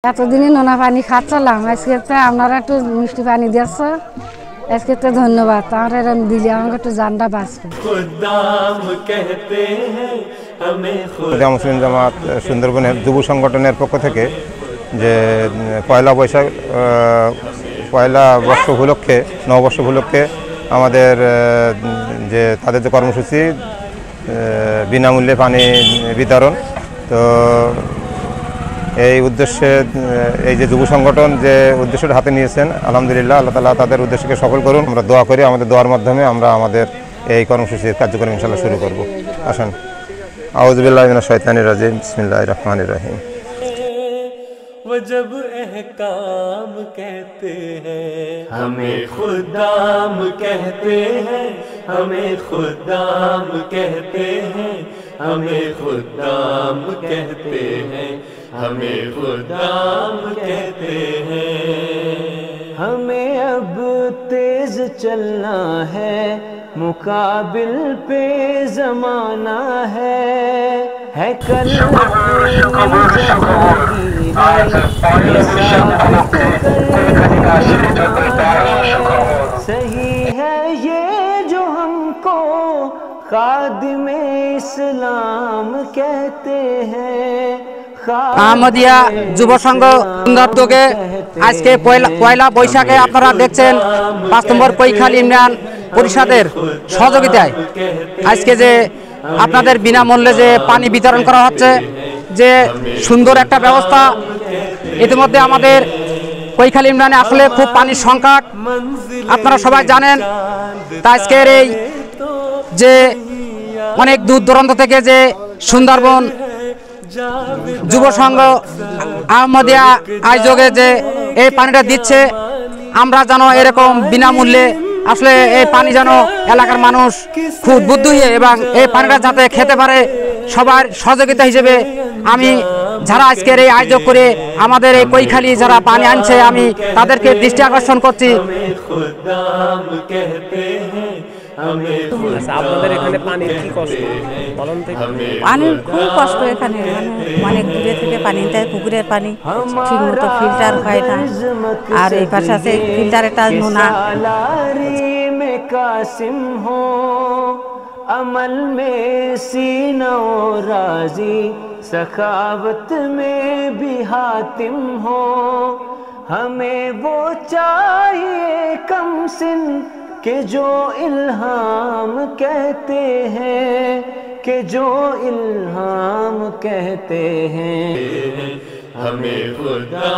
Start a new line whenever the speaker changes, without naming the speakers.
এতদিনই নোনা পানি খাচ্ছিলাম, আজকে তো আপনারা একটু মিষ্টি পানি দিচ্ছ, আজকে তো ধন্যবাদ। আমার এরকম দিলে আমাকে একটু জানটা বাঁচবে।
মুসলিম জামাত সুন্দরবনের যুব সংগঠনের পক্ষ থেকে যে পয়লা বৈশাখ পয়লা বর্ষ উপলক্ষে নববর্ষ উপলক্ষে আমাদের যে তাদের যে কর্মসূচি বিনামূল্যে পানি বিতরণ, তো এই উদ্দেশ্যে এই যে যুব সংগঠন যে উদ্দেশ্যটা হাতে নিয়েছেন, আলহামদুলিল্লাহ আল্লাহ তাআলা তাদের উদ্দেশ্যকে সফল করুন। আমরা দোয়া করি, আমাদের দোয়ার মাধ্যমে আমরা আমাদের এই কর্মসূচির কার্যক্রম ইনশাআল্লাহ শুরু করব। আসুন। আউযু বিল্লাহি মিনাশ শাইতানির রাজিম, বিসমিল্লাহির রহমানির রহিম।
वो जब अहकाम कहते हैं हमें खुदाम कहते हैं, हमें खुदाम कहते हैं, हमें खुदाम कहते हैं, हमें खुदाम कहते हैं। हमें अब तेज चलना है, मुकाबिल पे जमाना है कल सही है ये जो हमको खादिमे इस्लाम कहते हैं।
আহমদিয়া যুব সংঘ উদ্যোগে আজকে পয়লা বৈশাখে আপনারা দেখছেন ৫ নম্বর কৈখালী ইউনিয়ন পরিষদের সহযোগিতায় আজকে যে আপনাদের বিনামূল্যে যে পানি বিতরণ করা হচ্ছে, যে সুন্দর একটা ব্যবস্থা। ইতিমধ্যে আমাদের কৈখালী ইউনিয়নে আসলে খুব পানির সংকট, আপনারা সবাই জানেন। তা আজকের এই যে অনেক দূর দূরান্ত থেকে যে সুন্দরবন যুব সংঘ আহমদিয়া আয়োজকে যে এই পানিটা দিচ্ছে, আমরা যেন এরকম বিনামূল্যে আসলে এই পানি যেন এলাকার মানুষ খুব উদ্বুদ্ধ হয়ে এবং এই পানিটা যাতে খেতে পারে, সবার সহযোগিতা হিসেবে আমি যারা আজকের এই আয়োজক করে আমাদের এই কৈখালী যারা পানি আনছে, আমি তাদেরকে দৃষ্টি আকর্ষণ করছি।
আপনাদের এখানে পানির কি কষ্ট?
পানির খুব কষ্ট এখানে, অনেক দূরে থেকে পানি নিতে হয়। পুকুরের পানি ঠিক মতো ফিল্টার হয় না, আর এই পাশে আছে ফিল্টারটা নোনা।
अमल में सीनो राजी, सखावत में भी हातिम हो। हमें वो चाहिए कम सिन के जो इल्हाम कहते हैं, के जो इल्हाम कहते हैं। हमें खुदा